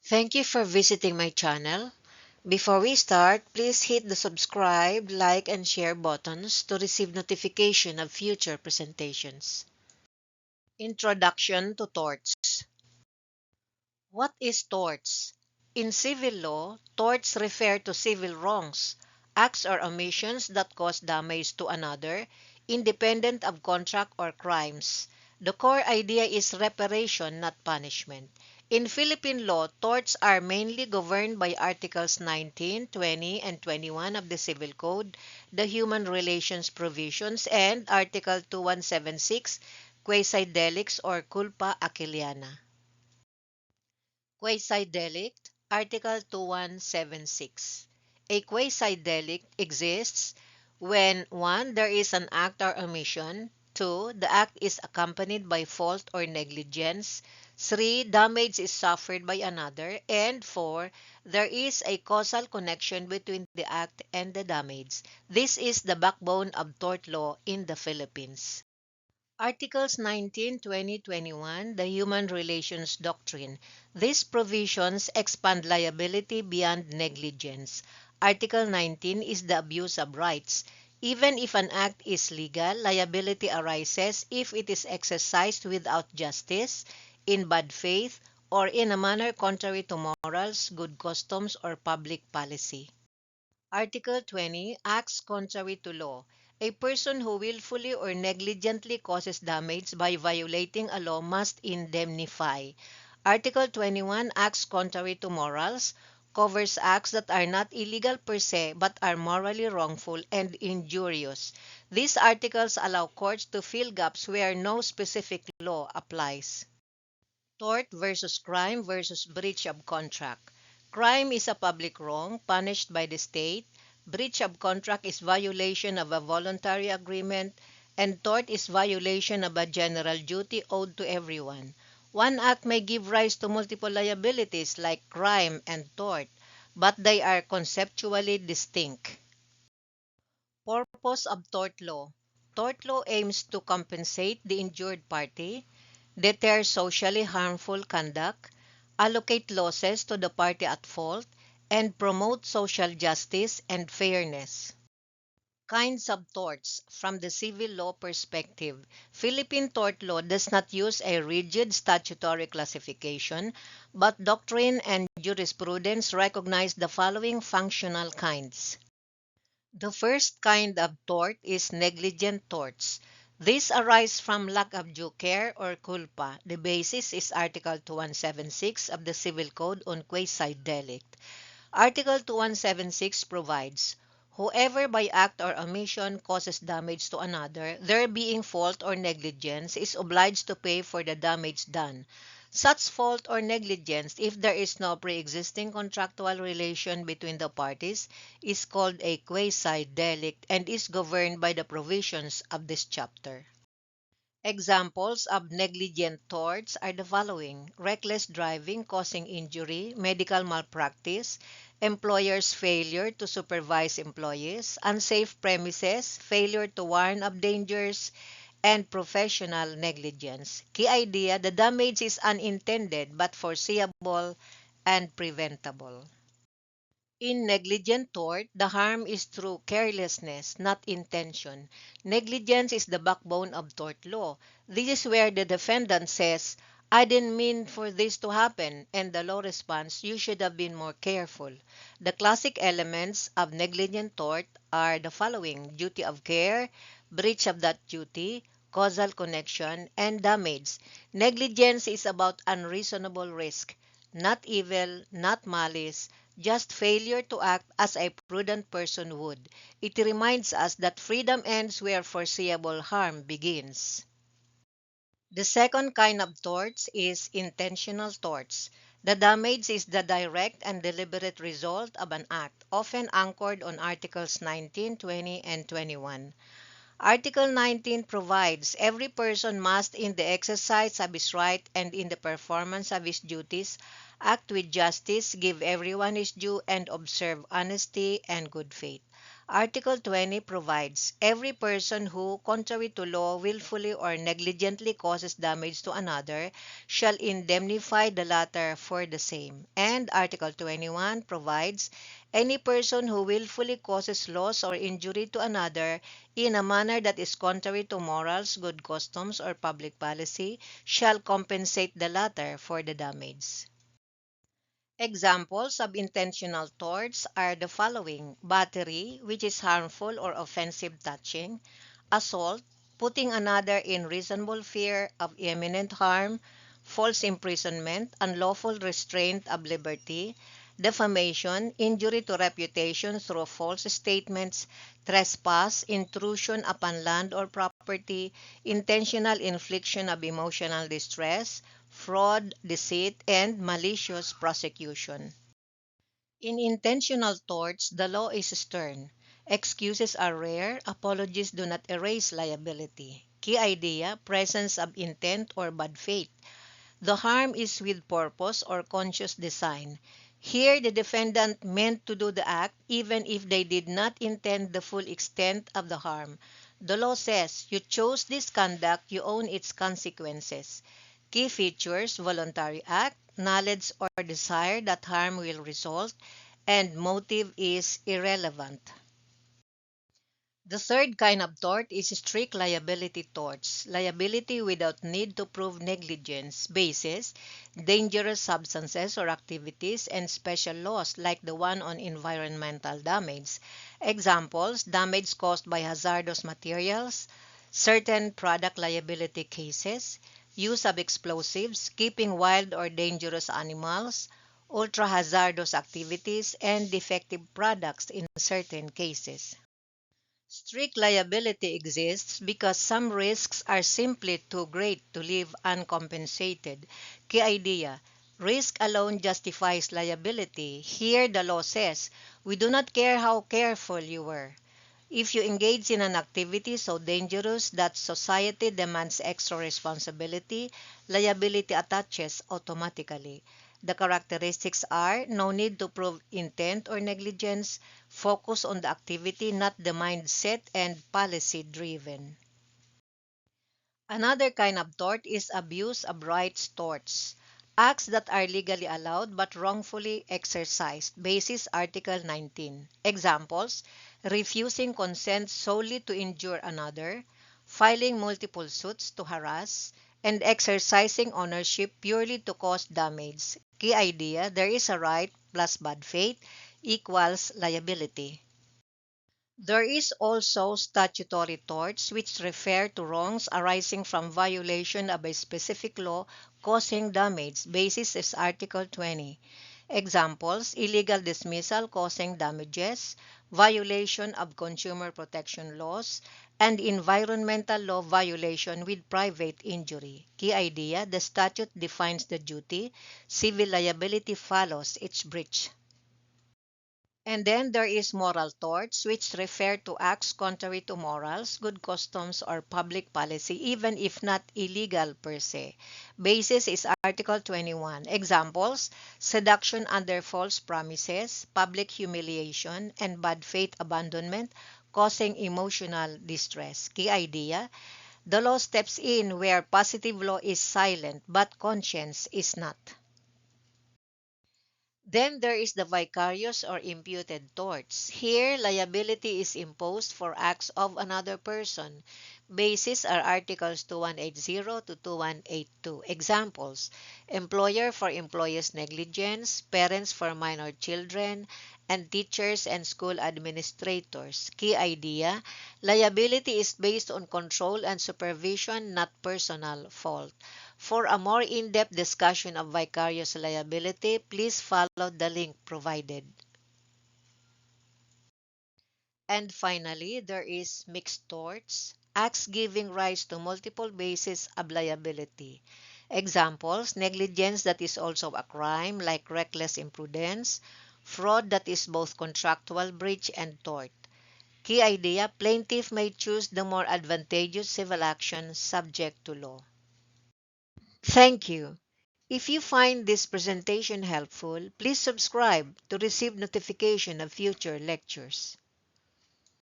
Thank you for visiting my channel. Before we start, please hit the subscribe, like, and share buttons to receive notification of future presentations. Introduction to torts. What is torts? In civil law, torts refer to civil wrongs, acts or omissions that cause damage to another, independent of contract or crimes. The core idea is reparation, not punishment. In Philippine law, torts are mainly governed by Articles 19, 20, and 21 of the Civil Code, the Human Relations Provisions, and Article 2176, quasi-delicts or culpa achilleana. Quasi-delict, Article 2176. A quasi-delict exists when 1. There is an act or omission, 2. The act is accompanied by fault or negligence, 3. Damage is suffered by another, and 4. There is a causal connection between the act and the damage. This is the backbone of tort law in the Philippines. Articles 19, 20, 21, the Human Relations Doctrine. These provisions expand liability beyond negligence. Article 19 is the abuse of rights. Even if an act is legal, liability arises if it is exercised without justice, in bad faith, or in a manner contrary to morals, good customs, or public policy. Article 20. Acts contrary to law. A person who willfully or negligently causes damage by violating a law must indemnify. Article 21. Acts contrary to morals covers acts that are not illegal per se but are morally wrongful and injurious. These articles allow courts to fill gaps where no specific law applies. Tort versus crime versus breach of contract. Crime is a public wrong punished by the state. Breach of contract is violation of a voluntary agreement, and tort is violation of a general duty owed to everyone. One act may give rise to multiple liabilities like crime and tort, but they are conceptually distinct. Purpose of tort law. Tort law aims to compensate the injured party, deter socially harmful conduct, allocate losses to the party at fault, and promote social justice and fairness. Kinds of torts. From the civil law perspective, Philippine tort law does not use a rigid statutory classification, but doctrine and jurisprudence recognize the following functional kinds. The first kind of tort is negligent torts. These arise from lack of due care or culpa. The basis is Article 2176 of the Civil Code on quasi-delict. Article 2176 provides, whoever by act or omission causes damage to another, there being fault or negligence, is obliged to pay for the damage done. Such fault or negligence, if there is no pre-existing contractual relation between the parties, is called a quasi-delict and is governed by the provisions of this chapter. Examples of negligent torts are the following: reckless driving causing injury, medical malpractice, employer's failure to supervise employees, unsafe premises, failure to warn of dangers, and professional negligence. Key idea: the damage is unintended but foreseeable and preventable. In negligent tort, the harm is through carelessness, not intention. Negligence is the backbone of tort law. This is where the defendant says, I didn't mean for this to happen, and the law responds, you should have been more careful. The classic elements of negligent tort are the following: duty of care, breach of that duty, causal connection, and damage. Negligence is about unreasonable risk, not evil, not malice, just failure to act as a prudent person would. It reminds us that freedom ends where foreseeable harm begins. The second kind of torts is intentional torts. The damage is the direct and deliberate result of an act, often anchored on Articles 19, 20, and 21. Article 19 provides every person must, in the exercise of his right and in the performance of his duties, act with justice, give everyone his due, and observe honesty and good faith. Article 20 provides every person who, contrary to law, willfully or negligently causes damage to another shall indemnify the latter for the same. And Article 21 provides any person who willfully causes loss or injury to another in a manner that is contrary to morals, good customs, or public policy shall compensate the latter for the damage. Examples of intentional torts are the following: battery, which is harmful or offensive touching; assault, putting another in reasonable fear of imminent harm; false imprisonment, unlawful restraint of liberty; defamation, injury to reputation through false statements; trespass, intrusion upon land or property; intentional infliction of emotional distress; fraud, deceit, and malicious prosecution. In intentional torts, the law is stern. Excuses are rare. Apologies do not erase liability. Key idea: presence of intent or bad faith. The harm is with purpose or conscious design. Here, the defendant meant to do the act even if they did not intend the full extent of the harm. The law says you chose this conduct, you own its consequences. Key features: voluntary act, knowledge or desire that harm will result, and motive is irrelevant. The third kind of tort is strict liability torts. Liability without need to prove negligence, basis, dangerous substances or activities, and special laws like the one on environmental damage. Examples: damage caused by hazardous materials, certain product liability cases, use of explosives, keeping wild or dangerous animals, ultra hazardous activities, and defective products in certain cases. Strict liability exists because some risks are simply too great to leave uncompensated. Key idea: risk alone justifies liability. Here, the law says, we do not care how careful you were. If you engage in an activity so dangerous that society demands extra responsibility, liability attaches automatically. The characteristics are no need to prove intent or negligence, focus on the activity, not the mindset, and policy driven. Another kind of tort is abuse of rights torts. Acts that are legally allowed but wrongfully exercised. Basis Article 19. Examples: refusing consent solely to injure another, filing multiple suits to harass, and exercising ownership purely to cause damage. Key idea: there is a right plus bad faith equals liability. There is also statutory torts which refer to wrongs arising from violation of a specific law causing damage. Basis is Article 20. Examples: illegal dismissal causing damages, violation of consumer protection laws, and environmental law violation with private injury. Key idea: the statute defines the duty, civil liability follows its breach. And then there is moral torts, which refer to acts contrary to morals, good customs, or public policy, even if not illegal per se. Basis is Article 21. Examples: seduction under false promises, public humiliation, and bad faith abandonment causing emotional distress. Key idea: the law steps in where positive law is silent, but conscience is not. Then there is the vicarious or imputed torts. Here, liability is imposed for acts of another person. Bases are Articles 2180 to 2182. Examples: employer for employee's negligence, parents for minor children, and teachers and school administrators. Key idea: liability is based on control and supervision, not personal fault. For a more in-depth discussion of vicarious liability, please follow the link provided. And finally, there is mixed torts, acts giving rise to multiple bases of liability. Examples: negligence that is also a crime, like reckless imprudence; fraud that is both contractual breach and tort. Key idea: plaintiff may choose the more advantageous civil action subject to law. Thank you. If you find this presentation helpful, please subscribe to receive notification of future lectures.